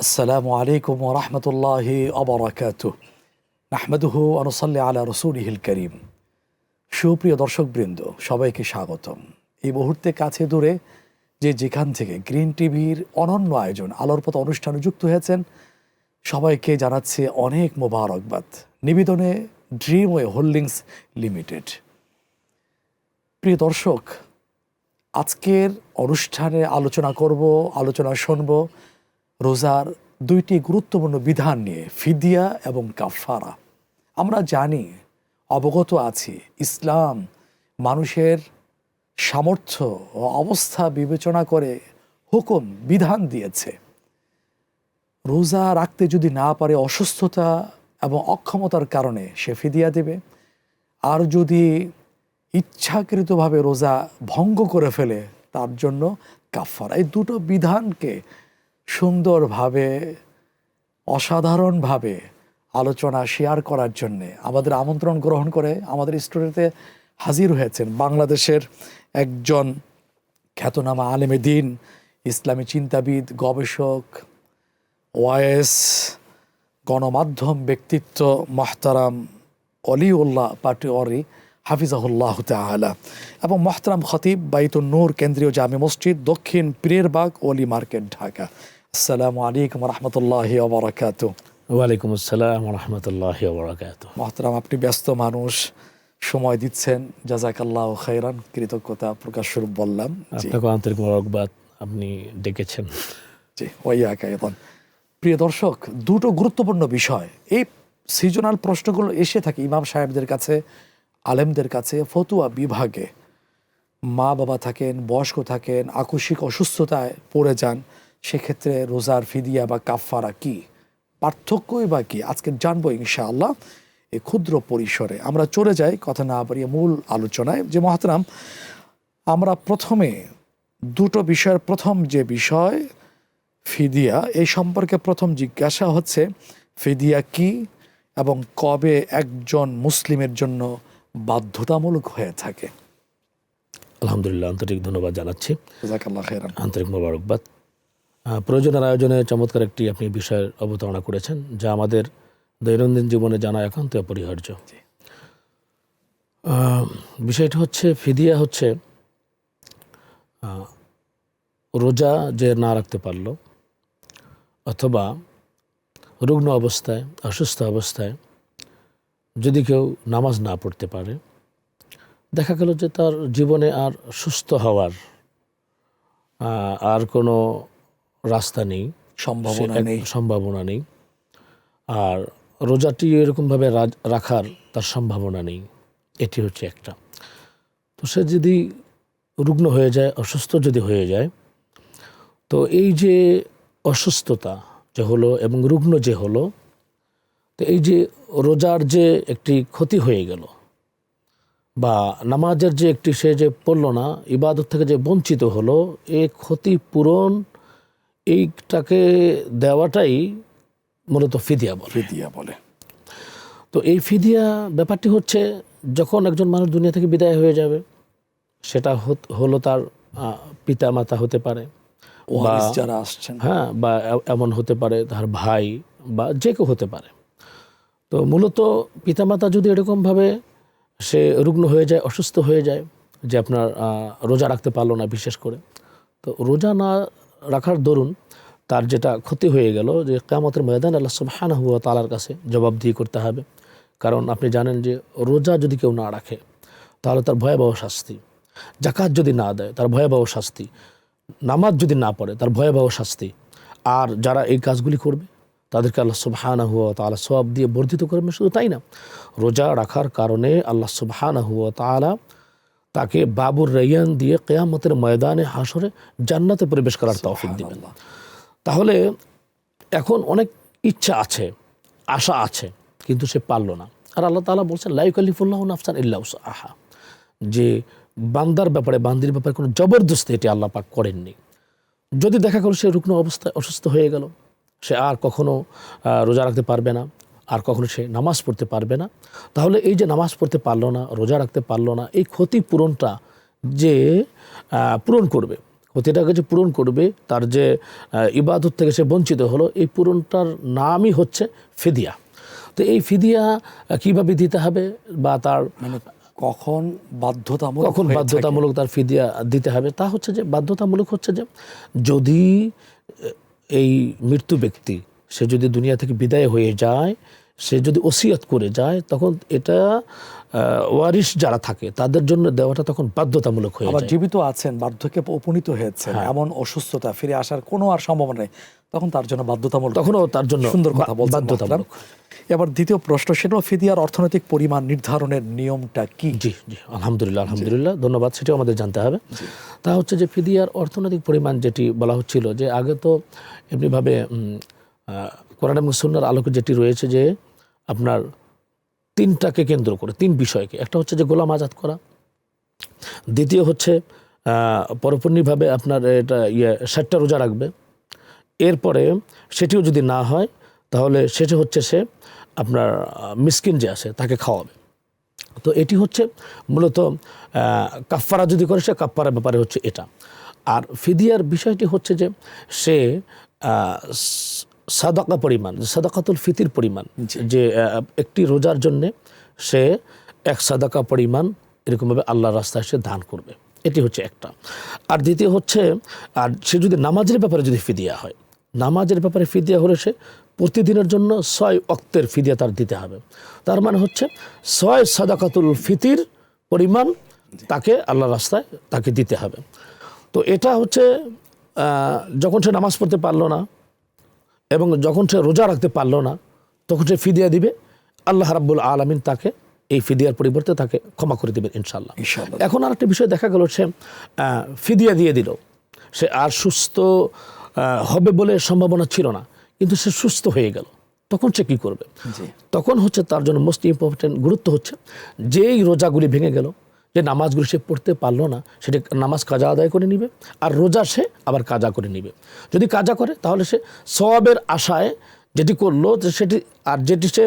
আসসালামু আলাইকুম ওয়া রাহমাতুল্লাহি ওয়া বারাকাতুহু নাহমাদুহু ওয়া নুসাল্লি আলা রাসূলিহিল কারীম। সুপ্রিয় দর্শকবৃন্দ, সবাইকে স্বাগতম। এই মুহূর্তে কাছে দূরে যে যেখান থেকে গ্রিন টিভির অনন্য আয়োজন আলোর পথ অনুষ্ঠানে যুক্ত হয়েছেন, সবাইকে জানাচ্ছে অনেক মোবারকবাদ। নিবেদনে ড্রিমওয়ে হোল্ডিংস লিমিটেড। প্রিয় দর্শক, আজকের অনুষ্ঠানে আলোচনা শুনব রোজার দুইটি গুরুত্বপূর্ণ বিধান নিয়ে, ফিদিয়া এবং কাফারা। আমরা জানি, অবগত আছি, ইসলাম মানুষের সামর্থ্য ও অবস্থা বিবেচনা করে হুকুম বিধান দিয়েছে। রোজা রাখতে যদি না পারে, অসুস্থতা এবং অক্ষমতার কারণে সে ফিদিয়া দেবে। আর যদি ইচ্ছাকৃতভাবে রোজা ভঙ্গ করে ফেলে, তার জন্য কাফারা। এই দুটো বিধানকে সুন্দরভাবে, অসাধারণভাবে আলোচনা শেয়ার করার জন্যে আমাদের আমন্ত্রণ গ্রহণ করে আমাদের স্টুডিওতে হাজির হয়েছেন বাংলাদেশের একজন খ্যাতনামা আলেমে দ্বীন, ইসলামী চিন্তাবিদ, গবেষক, ওয়াইস, গণমাধ্যম ব্যক্তিত্ব মহতারাম অলিউল্লাহ পাটোয়ারি হাফিজাহুল্লাহ তাআলা, এবং মহতারাম খতিব বাইতুন নূর কেন্দ্রীয় জামে মসজিদ, দক্ষিণ পীরেরবাগ, ওলি মার্কেট, ঢাকা। আসসালামু আলাইকুম রহমতুল্লাহি ওয়া বারাকাতুহু। ওয়ালাইকুম আসসালাম রহমতুল্লাহি ওয়া বারাকাতুহু। মহতারাম, আপনি ব্যস্ত মানুষ, সময় দিচ্ছেন, জাযাকাল্লাহু খাইরান, কৃতজ্ঞতা প্রকাশ স্বরূপ বললাম। আপনাকে আন্তরিক মোবারকবাদ, আপনি ডেকেছেন। জি, ওয়াইয়াকা আইদান। প্রিয় দর্শক, দুটো গুরুত্বপূর্ণ বিষয়, এই সিজনাল প্রশ্নগুলো এসে থাকে ইমাম সাহেবদের কাছে, আলেমদের কাছে, ফতুয়া বিভাগে। মা বাবা থাকেন, বয়স্ক থাকেন, আকস্মিক অসুস্থতায় পড়ে যান, সেক্ষেত্রে রোজার ফিদিয়া বা কাফারা কি, পার্থক্যই বা কি, আজকে জানবো ইনশাআল্লাহ এই ক্ষুদ্র পরিসরে। আমরা চলে যাই কথা না বাড়িয়ে মূল আলোচনায়। যে মহতারাম, আমরা প্রথমে দুটো বিষয়ের প্রথম যে বিষয় ফিদিয়া, এই সম্পর্কে প্রথম জিজ্ঞাসা হচ্ছে ফিদিয়া কি এবং কবে একজন মুসলিমের জন্য বাধ্যতামূলক হয়ে থাকে? আলহামদুলিল্লাহ, আন্তরিক ধন্যবাদ জানাচ্ছি, জাযাকাল্লাহু খাইরান। আন্তরিক মোবারকবাদ। প্রয়োজনের আয়োজনে চমৎকার একটি আপনি বিষয়ের অবতারণা করেছেন, যা আমাদের দৈনন্দিন জীবনে জানা একান্ত অপরিহার্য। বিষয়টা হচ্ছে, ফিদিয়া হচ্ছে রোজা যে না রাখতে পারল, অথবা রুগ্ন অবস্থায়, অসুস্থ অবস্থায় যদি কেউ নামাজ না পড়তে পারে, দেখা গেল যে তার জীবনে আর সুস্থ হওয়ার আর কোনো রাস্তা নেই, সম্ভাবনা নেই। আর রোজাটি এরকমভাবে রাখার তার সম্ভাবনা নেই। এটি হচ্ছে একটা। তো সে যদি রুগ্ন হয়ে যায়, অসুস্থ যদি হয়ে যায়, তো এই যে অসুস্থতা যে হলো এবং রুগ্ন যে হলো, তো এই যে রোজার যে একটি ক্ষতি হয়ে গেল, বা নামাজের যে একটি সে যে পড়ল না, ইবাদত থেকে যে বঞ্চিত হলো, এই ক্ষতিপূরণ এইটাকে দেওয়াটাই মূলত ফিদিয়া বলে। তো এই ফিদিয়া ব্যাপারটি হচ্ছে, যখন একজন মানুষ দুনিয়া থেকে বিদায় হয়ে যাবে, সেটা হলো তার পিতা মাতা হতে পারে, যারা আসছেন, হ্যাঁ, বা এমন হতে পারে তার ভাই, বা যে কেউ হতে পারে। তো মূলত পিতামাতা যদি এরকমভাবে সে রুগ্ন হয়ে যায়, অসুস্থ হয়ে যায়, যে আপনার রোজা রাখতে পারলো না, বিশেষ করে, তো রোজা না রাখার দরুন তার যেটা ক্ষতি হয়ে গেল, যে কিয়ামতের ময়দানে আল্লাহ সুবহানাহু ওয়া তাআলার কাছে জবাবদিহি করতে হবে। কারণ আপনি জানেন যে রোজা যদি কেউ না রাখে, তাহলে তার ভয়াবহ শাস্তি। যাকাত যদি না দেয়, তার ভয়াবহ শাস্তি। নামাজ যদি না পড়ে, তার ভয়াবহ শাস্তি। আর যারা এই কাজগুলি করবে, তাদেরকে আল্লাহ সুবহানাহু ওয়া তাআলা সওয়াব দিয়ে বর্ধিত করবে। শুধু তাই না, রোজা রাখার কারণে আল্লাহ সুবহানাহু ওয়া তাআলা তাকে বাবুর রায়্যান দিয়ে কিয়ামতের ময়দানে হাসরে জান্নাতে প্রবেশ করার তৌফিক দিবেন। তাহলে এখন অনেক ইচ্ছা আছে, আশা আছে, কিন্তু সে পারল না। আর আল্লাহ তাআলা বলছেন, লা ইউকাল্লিফুল্লাহু নাফসান ইল্লা উসআহা, যে বান্দার ব্যাপারে, বান্দির ব্যাপারে কোনো জবরদস্তি এটি আল্লাহ পাক করেননি। যদি দেখা গেল সে রুগ্ন অবস্থায় অসুস্থ হয়ে গেল, সে আর কখনো রোজা রাখতে পারবে না, আর কখনো সে নামাজ পড়তে পারবে না, তাহলে এই যে নামাজ পড়তে পারলো না, রোজা রাখতে পারলো না, এই ক্ষতিপূরণটা যে পূরণ করবে, ক্ষতিটাকে যে পূরণ করবে, তার যে ইবাদত থেকে সে বঞ্চিত হলো, এই পূরণটার নামই হচ্ছে ফিদিয়া। তো এই ফিদিয়া কিভাবে দিতে হবে বা তার মানে কখন বাধ্যতামূলক কখন হয়ে থাকে? বাধ্যতামূলক তার ফিদিয়া দিতে হবে, তা হচ্ছে যে বাধ্যতামূলক হচ্ছে যে যদি এই মৃত্যু ব্যক্তি সে যদি দুনিয়া থেকে বিদায় হয়ে যায়, সে যদি ওসিয়ত করে যায়, তখন এটা ওয়ারিশ যারা থাকে তাদের জন্য দেওয়াটা তখন বাধ্যতামূলক হয়ে আবার যায়। জীবিত আছেন, বার্ধক্যে উপনীত হয়েছেন, এমন অসুস্থতা, ফিরে আসার কোনো আর সম্ভাবনা নেই, তখন তার জন্য বাধ্যতামূলক। তখনও তার জন্য সুন্দর কথা বলছেন বাধ্যতামূলক। মোহতারাম। এবার দ্বিতীয় প্রশ্ন, সেটা ফিদিয়ার অর্থনৈতিক পরিমাণ নির্ধারণের নিয়মটা কি? জি জি, আলহামদুলিল্লাহ, আলহামদুলিল্লাহ, ধন্যবাদ। সেটাও আমাদের জানতে হবে। তা হচ্ছে যে ফিদিয়ার অর্থনৈতিক পরিমাণ যেটি বলা হচ্ছিল, যে আগে তো এমনিভাবে কোরআন এবং সুন্নাহর আলোকে যেটি রয়েছে যে আপনার তিনটাকে কেন্দ্র করে, তিন বিষয়কে, একটা হচ্ছে যে গোলাম আজাদ করা, দ্বিতীয় হচ্ছে পরিপূর্ণভাবে আপনার এটা 60টা রোজা রাখবে, এরপরে সেটিও যদি না হয় তাহলে সেটা হচ্ছে সে আপনার মিসকিন যে আছে তাকে খাওয়াবে। তো এটি হচ্ছে মূলত কাফফারা যদি করে, সে কাফফারার ব্যাপারে হচ্ছে এটা। আর ফিদিয়ার বিষয়টি হচ্ছে যে সে সাদাকা পরিমাণ, সাদাকাতুল ফিতির পরিমাণ, যে একটি রোজার জন্যে সে এক সাদাকা পরিমাণ এরকমভাবে আল্লাহর রাস্তায় সে দান করবে, এটি হচ্ছে একটা। আর দ্বিতীয় হচ্ছে, আর সে যদি নামাজের ব্যাপারে যদি ফিদিয়া হয়, নামাজের ব্যাপারে ফিদিয়া হলে সে প্রতিদিনের জন্য 6 ওয়াক্তের ফিদিয়া তার দিতে হবে। তার মানে হচ্ছে 6 সাদাকাতুল ফিতির পরিমাণ তাকে আল্লাহর রাস্তায় তাকে দিতে হবে। তো এটা হচ্ছে যখন সে নামাজ পড়তে পারলো না এবং যখন সে রোজা রাখতে পারলো না, তখন সে ফিদিয়া দিবে, আল্লাহ রাব্বুল আলামিন তাকে এই ফিদিয়ার পরিবর্তে তাকে ক্ষমা করে দেবেন ইনশাআল্লাহ। এখন আর একটা বিষয় দেখা গেল, সে ফিদিয়া দিয়ে দিল, সে আর সুস্থ হবে বলে সম্ভাবনা ছিল না, কিন্তু সে সুস্থ হয়ে গেল, তখন সে কী করবে? তখন হচ্ছে তার জন্য মোস্ট ইম্পর্টেন্ট গুরুত্ব হচ্ছে, যেই রোজাগুলি ভেঙে গেল, যে নামাজগুলি সে পড়তে পারলো না, সেটি নামাজ কাজা আদায় করে নিবে, আর রোজা সে আবার কাজা করে নিবে। যদি কাজা করে তাহলে সে সওয়াবের আশায় যেটি করলো সেটি, আর যেটি সে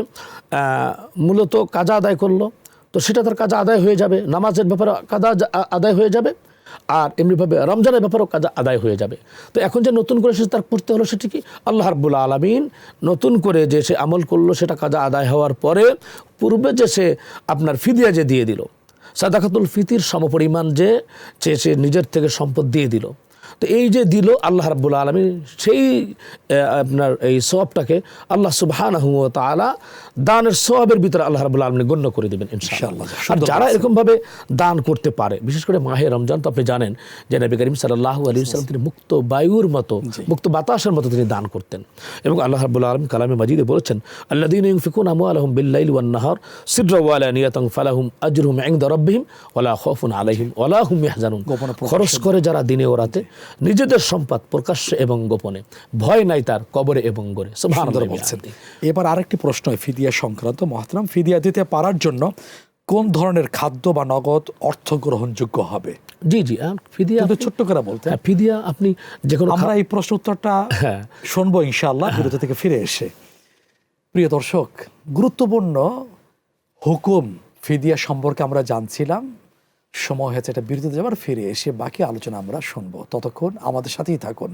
মূলত কাজা আদায় করলো, তো সেটা তার কাজা আদায় হয়ে যাবে, নামাজের ব্যাপারে কাজা আদায় হয়ে যাবে, আর এমনিভাবে রমজানের ব্যাপারেও কাজা আদায় হয়ে যাবে। তো এখন যে নতুন করে সে তার পড়তে হলো, সেটি কি? আল্লাহ রাব্বুল আলামিন নতুন করে যে সে আমল করলো, সেটা কাজা আদায় হওয়ার পরে পূর্বে যে সে আপনার ফিদিয়া যে দিয়ে দিল, সাদাকাতুল ফিতির সমপরিমাণ যে সে নিজের থেকে সম্পদ দিয়ে দিল, তো এই যে দিল আল্লাহ রাব্বুল আলামিন, সেই আপনার এই সওয়াবটাকে আল্লাহ সুবহানাহু ওয়া তাআলা দানের সওয়াবের ভিতরে আল্লাহ রাব্বুল আলামিন গণ্য করে দেবেন ইনশাআল্লাহ। আর যারা এরকমভাবে দান করতে পারে, বিশেষ করে মাহে রমজান, তো আপনি জানেন যে নবী করিম সাল্লাল্লাহু আলাইহি ওয়াসাল্লাম তিনি মুক্ত বায়ুর মতো, মুক্ত বাতাসের মতো তিনি দান করতেন। এবং আল্লাহ রাব্বুল আলামিন কালামে মাজিদে বলেছেন, আল্লাযীনা ইউনফিকুনা আমওয়ালাহুম বিল-লাইলি ওয়ান-নাহার সিররান ওয়া আলানিয়াতান ফালাহুম আজরুহুম ইনদা রাব্বিহিম ওয়ালা খাউফুন আলাইহিম ওয়ালা হুম ইয়াহজানুন। খরচ করে যারা দিনে ও রাতে নিজেদের সম্পদ প্রকাশ্যে এবং গোপনে, ভয় নাই তার কবরে এবং গরে। সুবহানাল্লাহ বলছেন। এবার আরেকটি প্রশ্ন ফিদিয়া সংক্রান্ত মহতারাম। ফিদিয়া দিতে পারার জন্য কোন ধরনের খাদ্য বা নগদ অর্থ গ্রহণযোগ্য হবে? জি জি, ফিদিয়া ছোট্ট করে বলতে। ফিদিয়া আপনি যে কোনো, আমরা এই প্রশ্ন উত্তরটা শুনবো ইনশাআল্লাহ বিরতি থেকে ফিরে এসে। প্রিয় দর্শক, গুরুত্বপূর্ণ হুকুম ফিদিয়া সম্পর্কে আমরা জানছিলাম। সময় হয়েছে এটা বিরতিতে যাবার, ফিরে এসে বাকি আলোচনা আমরা শুনবো। ততক্ষণ আমাদের সাথেই থাকুন।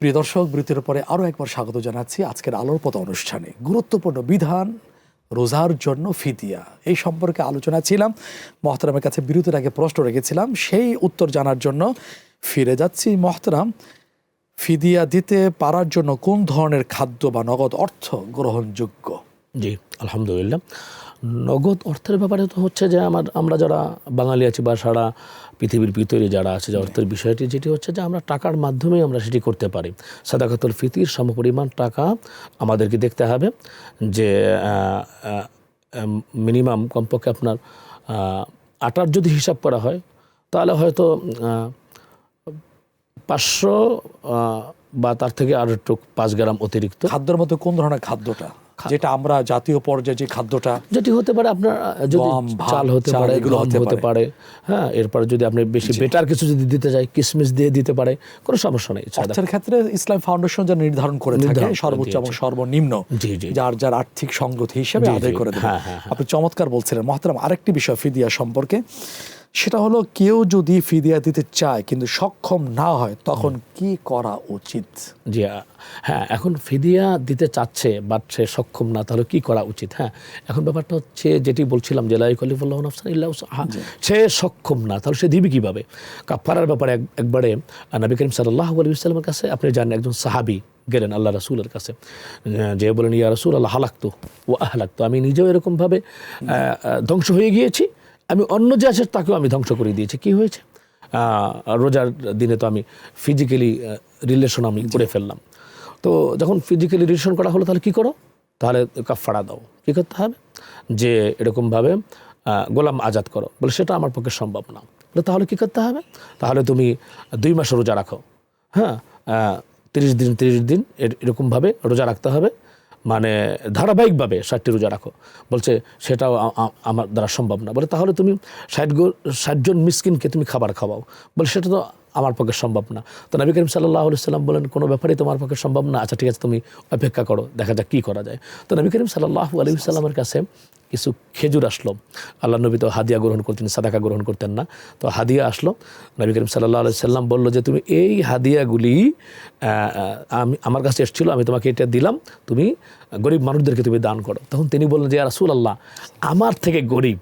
প্রিয় দর্শক, বিরতির পরে আরও একবার স্বাগত জানাচ্ছি আজকের আলোর পথ অনুষ্ঠানে। গুরুত্বপূর্ণ বিধান রোজার জন্য ফিদিয়া, এই সম্পর্কে আলোচনা ছিলাম। মহতারামের কাছে বিরতির আগে প্রশ্ন রেখেছিলাম, সেই উত্তর জানার জন্য ফিরে যাচ্ছি। মহতারাম, ফিদিয়া দিতে পারার জন্য কোন ধরনের খাদ্য বা নগদ অর্থ গ্রহণযোগ্য? জি আলহামদুলিল্লাহ, নগদ অর্থের ব্যাপারে তো হচ্ছে যে আমরা যারা বাঙালি আছি বা সারা পৃথিবীর ভিতরে যারা আছে, যে অর্থের বিষয়টি যেটি হচ্ছে যে আমরা টাকার মাধ্যমেই আমরা সেটি করতে পারি। সাদাকাতুল ফিতির সমপরিমাণ টাকা আমাদেরকে দেখতে হবে, যে মিনিমাম কমপক্ষে আপনার আটার যদি হিসাব করা হয় তাহলে হয়তো 500 বা তার থেকে আর একটু 5 গ্রাম অতিরিক্ত। খাদ্যের মধ্যে কোন ধরনের খাদ্যটা? যেটা আমরা জাতীয় পর্যায়ে যে খাদ্যটা, যেটি হতে পারে আপনার যদি গম, ভাত, চাল হতে চাল পারে, এগুলো গম হতে পারে, হ্যাঁ, এরপরে যদি আপনি বেশি বেটার কিছু যদি দিতে চাই, কিশমিশ দিয়ে দিতে পারে, কোনো সমস্যা নেই। অর্থের ক্ষেত্রে ইসলাম ফাউন্ডেশন যা নির্ধারণ করে থাকে সর্বোচ্চ এবং সর্বনিম্ন জি জি যার যার আর্থিক সংগতি হিসেবে আদায় করে দেবে। হ্যাঁ। আপনি চমৎকার বলছিলেন মহতারাম। আরেকটি বিষয় ফিদিয়া সম্পর্কে, সেটা হলো কেউ যদি ফিদিয়া দিতে চায় কিন্তু সক্ষম না হয় তখন কি করা উচিত? জি হ্যাঁ, এখন ফিদিয়া দিতে চাচ্ছে বাট সে সক্ষম না, তাহলে কি করা উচিত? হ্যাঁ, এখন ব্যাপারটা হচ্ছে যেটি বলছিলাম যে লা ইউকাল্লিফুল্লাহু নাফসান ইল্লা উসআহা, সে সক্ষম না, তাহলে সে দিবে কিভাবে? কাফারার ব্যাপারে একবারে নবী করিম সাল্লাল্লাহু আলাইহি ওয়াসাল্লামের কাছে আপনি জানেন একজন সাহাবী গেলেন আল্লাহ রাসূলের কাছে, যে বলেন ইয়া রাসূলাল্লাহ হালাকতু ওয়া আহলাকতু, আমি নিজেও এরকমভাবে ধ্বংস হয়ে গিয়েছি, আমি অন্য যে আছে তাকেও আমি ধ্বংস করে দিয়েছি। কি হয়েছে? রোজার দিনে তো আমি ফিজিক্যালি রিলেশন আমি করে ফেললাম। তো যখন ফিজিক্যালি রিলেশন করা হলো তাহলে কি করো? তাহলে কাফারা দাও। কি করতে হবে? যে এরকমভাবে গোলাম আজাদ করো। বলে সেটা আমার পক্ষে সম্ভব না। বলে তাহলে কি করতে হবে? তাহলে তুমি 2 মাস রোজা রাখো। হ্যাঁ, 30 দিন এরকমভাবে রোজা রাখতে হবে, মানে ধারাবাহিকভাবে 60টি রোজা রাখো। বলছে সেটাও আমার দ্বারা সম্ভব না। বলে তাহলে তুমি 60 জন মিসকিনকে তুমি খাবার খাওয়াও। বলে সেটা তো আমার পক্ষে সম্ভব না। তো নবী করিম সাল্লাল্লাহু আলাইহি সাল্লাম বলেন কোনো ব্যাপারেই তোমার পক্ষে সম্ভব না, আচ্ছা ঠিক আছে তুমি অপেক্ষা করো, দেখা যাক কী করা যায়। তো নবী করিম সাল্লাল্লাহু আলাইহি সাল্লামের কাছে কিছু খেজুর আসলো। আল্লাহ নবী তো হাদিয়া গ্রহণ করতেন, সাদাকা গ্রহণ করতেন না। তো হাদিয়া আসলো, নবী করিম সাল্লাল্লাহু আলাইহি সাল্লাম বললো যে তুমি এই হাদিয়াগুলি আমার কাছে এসেছিলো, আমি তোমাকে এটা দিলাম, তুমি গরিব মানুষদেরকে তুমি দান করো। তখন তিনি বললেন যে ইয়া রাসূলুল্লাহ, আমার থেকে গরিব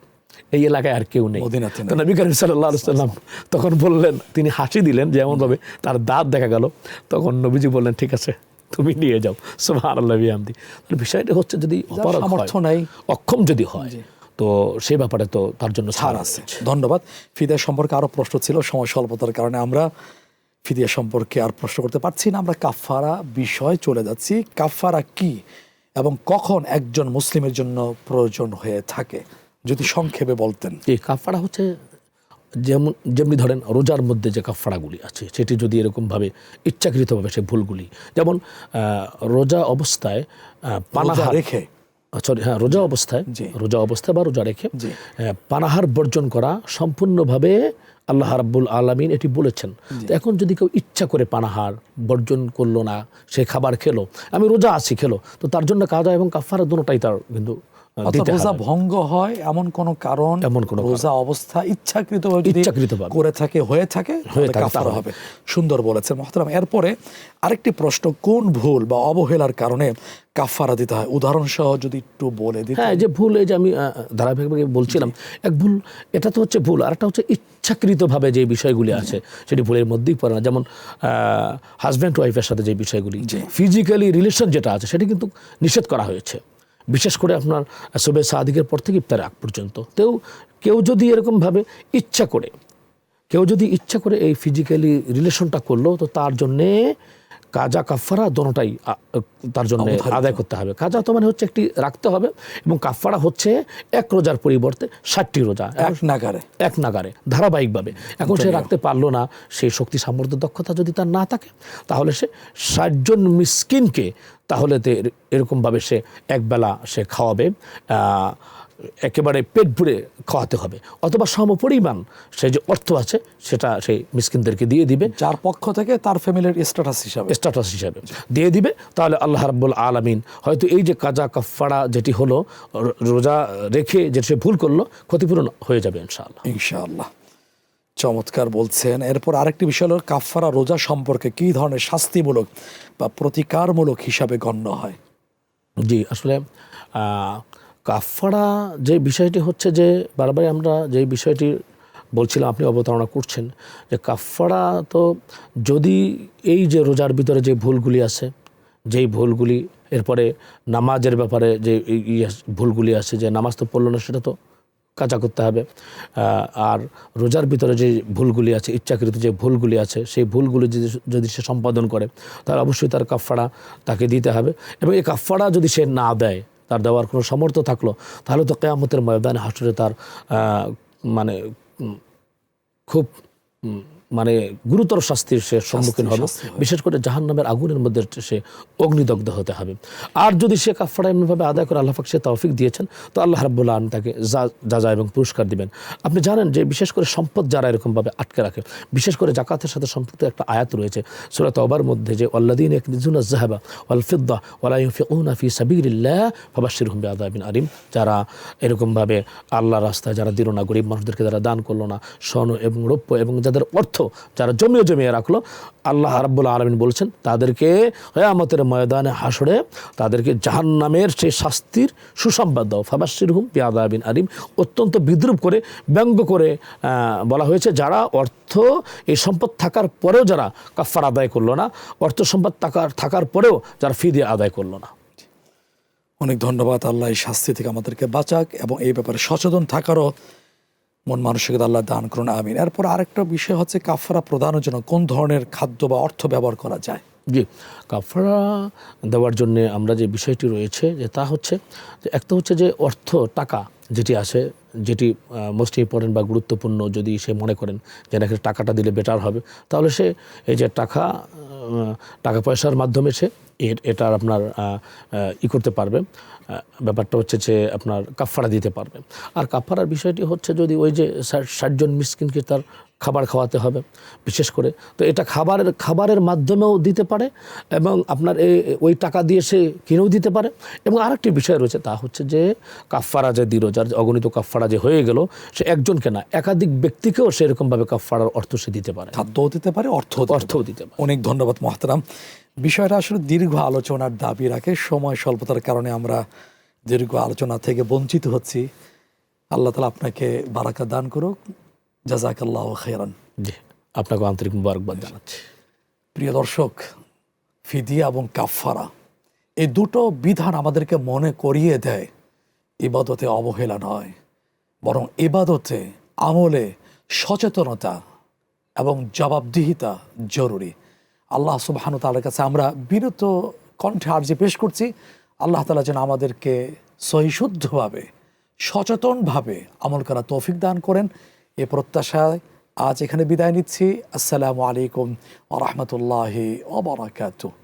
এই এলাকায় আর কেউ নেই। তো নবী করিম সাল্লাল্লাহু আলাইহি সাল্লাম তখন বললেন, তিনি হাসি দিলেন যেমনভাবে তার দাঁত দেখা গেল। তখন নবীজি বললেন ঠিক আছে তুমি নিয়ে যাও। সুবহানাল্লাহি ওয়া বিহামদিহি। তাহলে বিষয়টা হচ্ছে যদি সামর্থ্য নাই, অক্ষম যদি হয়, তো সেই ব্যাপারে তো তার জন্য ছাড় আছে। ধন্যবাদ। ফিদিয়া সম্পর্কে আরো প্রশ্ন ছিল, সময় স্বল্পতার কারণে আমরা ফিদিয়া সম্পর্কে আর প্রশ্ন করতে পারছি না। আমরা কাফারা বিষয় চলে যাচ্ছি। কাফারা কি এবং কখন একজন মুসলিমের জন্য প্রয়োজন হয়ে থাকে, যদি সংক্ষেপে বলতেন। এই কাফারা হচ্ছে যেমনি ধরেন রোজার মধ্যে যে কাফারাগুলি আছে সেটি যদি এরকমভাবে ইচ্ছাকৃতভাবে সে ভুলগুলি, যেমন রোজা অবস্থায় পানাহার রেখে, হ্যাঁ রোজা অবস্থায় বা রোজা রেখে পানাহার বর্জন করা সম্পূর্ণভাবে আল্লাহ রাব্বুল আলামিন এটি বলেছেন। তো এখন যদি কেউ ইচ্ছা করে পানাহার বর্জন করলো না, সে খাবার খেলো, আমি রোজা আছি খেলো, তো তার জন্য কাজা এবং কাফারা দুটোটাই তার কিন্তু রোজা ভঙ্গ হয় এমন কোন কারণ, রোজা অবস্থা ইচ্ছাকৃতভাবে করে থাকে, হয়ে থাকে, কাফারা হবে। সুন্দর বলেছেন মহতারাম। এরপরে আরেকটি প্রশ্ন, কোন ভুল বা অবহেলার কারণে কাফারা দিতে হয়? উদাহরণ সহ যদি একটু বলে দিতেন। হ্যাঁ, যে ভুল, এই যে আমি ধারাবাহিকভাবে বলছিলাম, এক ভুল এটা তো হচ্ছে ভুল, আর একটা হচ্ছে ইচ্ছাকৃতভাবে যে বিষয়গুলি আছে সেটি ভুলের মধ্যেই পড়ে না। যেমন হাজব্যান্ড ওয়াইফের সাথে যে বিষয়গুলি, ফিজিক্যালি রিলেশন যেটা আছে সেটি কিন্তু নিষেধ করা হয়েছে, বিশেষ করে আপনার সুবহে সাদিকের পর থেকে ইফতার আগ পর্যন্ত। কেউ যদি এরকমভাবে ইচ্ছা করে এই ফিজিক্যালি রিলেশনটা করলো, তো তার জন্যে কাজা কাফারা দোনোটাই তার জন্য আদায় করতে হবে। কাজা তো মানে হচ্ছে একটি রাখতে হবে, এবং কাফারা হচ্ছে এক রোজার পরিবর্তে 60টি রোজা এক নাগারে ধারাবাহিকভাবে। এখন সে রাখতে পারলো না, সেই শক্তি সামর্থ্য দক্ষতা যদি তার না থাকে, তাহলে সে 60 জন মিসকিনকে তাহলে এরকমভাবে সে একবেলা সে খাওয়াবে, একেবারে পেট ভরে খাওয়াতে হবে, অথবা সমপরিমাণ সে যে অর্থ আছে সেটা সেই মিসকিনদেরকে দিয়ে দিবে, যার পক্ষ থেকে তার ফ্যামিলির স্ট্যাটাস হিসাবে দিয়ে দিবে। তাহলে আল্লাহ রাব্বুল আলামিন হয়তো এই যে কাজা কাফারা যেটি হলো রোজা রেখে যে সে ভুল করলো, ক্ষতিপূরণ হয়ে যাবে ইনশাআল্লাহ। চমৎকার বলছেন। এরপর আরেকটি বিষয় হলো কাফারা রোজা সম্পর্কে কি ধরনের শাস্তিমূলক বা প্রতিকারমূলক হিসাবে গণ্য হয়? জি, আসলে কাফারা যে বিষয়টি হচ্ছে যে বারবারই আমরা যে বিষয়টি বলছিলাম, আপনি অবতারণা করছেন যে কাফারা তো যদি এই যে রোজার ভিতরে যে ভুলগুলি আছে, যেই ভুলগুলি, এরপরে নামাজের ব্যাপারে যে ভুলগুলি আছে, যে নামাজ তো পড়লো না সেটা তো কাজা করতে হবে, আর রোজার ভিতরে যে ভুলগুলি আছে, ইচ্ছাকৃত যে ভুলগুলি আছে, সেই ভুলগুলি যদি সে সম্পাদন করে তাহলে অবশ্যই তার কাফারা তাকে দিতে হবে। এবং এই কাফারা যদি সে না দেয়, তার দেওয়ার কোনো সামর্থ্য থাকলো, তাহলে তো কিয়ামতের ময়দানে হাসরে তার মানে খুব মানে গুরুতর শাস্তির সে সম্মুখীন হবে, শাস্তি হবে। বিশেষ করে জাহান্নামের আগুনের মধ্যে সে অগ্নিদগ্ধ হতে হবে। আর যদি সে কাফারা এমনভাবে আদায় করে আল্লাহ পাক সে তৌফিক দিয়েছেন, তো আল্লাহ রাব্বুল আলামিন তাকে যা এবং পুরস্কার দিবেন। আপনি জানেন যে বিশেষ করে সম্পদ যারা এরকমভাবে আটকে রাখে, বিশেষ করে জাকাতের সাথে সম্পৃক্ত একটা আয়াত রয়েছে সূরা তাওবার মধ্যে, যে ওয়াল্লাযীনা ইয়াকনিজুনা আয-যাহাবা ওয়াল ফিদ্দা ওয়া লা ইউনফিকুনা ফি সাবিলিল্লাহ ফাবাশশিরহুম বিআযাবিন আলিম। যারা এরকমভাবে আল্লাহর রাস্তায় যারা দিল না, গরিব মানুষদেরকে যারা দান করলো না, স্বর্ণ এবং রৌপ্য এবং যাদের অর্থ যারা জমিয়ে রাখলো, আল্লাহ রাব্বুল আলামিন বলছেন তাদেরকে কিয়ামতের ময়দানে হাসরে তাদেরকে জাহান্নামের সেই শাস্তির সুসংবাদ দাও, ফাবাশশিরহুম বিআযাবিন আলিম। অত্যন্ত বিদ্রূপ করে, ব্যঙ্গ করে বলা হয়েছে, যারা অর্থ এই সম্পদ থাকার পরেও যারা কাফারা আদায় করলো না, অর্থ সম্পদ থাকার পরেও যারা ফিদিয়া আদায় করলো না। অনেক ধন্যবাদ। আল্লাহ এই শাস্তি থেকে আমাদেরকে বাঁচাক এবং এই ব্যাপারে সচেতন থাকারও মন মানসিকতা আল্লাহ দান করুন, আমিন। এরপর আরেকটা বিষয় হচ্ছে কাফারা প্রদানের জন্য কোন ধরনের খাদ্য বা অর্থ ব্যবহার করা যায়? জি, কাফারা দেওয়ার জন্য আমরা যে বিষয়টি রয়েছে যে তা হচ্ছে যে একটা হচ্ছে যে অর্থ টাকা যেটি আসে, যেটি মোস্ট ইম্পর্টেন্ট বা গুরুত্বপূর্ণ, যদি সে মনে করেন যে নাকি টাকাটা দিলে বেটার হবে, তাহলে সে এই যে টাকা পয়সার মাধ্যমে সে এটার আপনার করতে পারবে। ব্যাপারটা হচ্ছে যে আপনার কাফারা দিতে পারবে। আর কাফারার বিষয়টি হচ্ছে যদি ওই যে 60 জন মিসকিনকে তার খাবার খাওয়াতে হবে বিশেষ করে, তো এটা খাবারের মাধ্যমেও দিতে পারে এবং আপনার ওই টাকা দিয়ে সে কিনেও দিতে পারে। এবং আরেকটি বিষয় রয়েছে, তা হচ্ছে যে কাফারা যে দিল, যার অগণিত কাফারা যে হয়ে গেল, সে একজনকে না একাধিক ব্যক্তিকেও সে এরকমভাবে কাফারার অর্থ সে দিতে পারে, খাদ্যও দিতে পারে, অর্থও দিতে পারে। অনেক ধন্যবাদ মোহতারাম। বিষয়টা আসলে দীর্ঘ আলোচনার দাবি রাখে, সময় স্বল্পতার কারণে আমরা দীর্ঘ আলোচনা থেকে বঞ্চিত হচ্ছি। আল্লাহ তাআলা আপনাকে বারাকা দান করুক। জাযাকাল্লাহু খাইরান। জি, আপনাকে আন্তরিক মুবারকবাদ জানাচ্ছি। প্রিয় দর্শক, ফিদিয়া এবং কাফারা এই দুটো বিধান আমাদেরকে মনে করিয়ে দেয় ইবাদতে অবহেলা নয়, বরং ইবাদতে আমলে সচেতনতা এবং জবাবদিহিতা জরুরি। আল্লাহ সুবহানাহু ওয়া তাআলার কাছে আমরা বিরত কণ্ঠে আরজি পেশ করছি, আল্লাহ তাআলা যেন আমাদেরকে সহিশুদ্ধভাবে সচেতনভাবে আমল করা তৌফিক দান করেন। এ প্রত্যাশায় আজ এখানে বিদায় নিচ্ছি। আসসালামু আলাইকুম ওয়া রাহমাতুল্লাহি ওয়া বারাকাতুহু।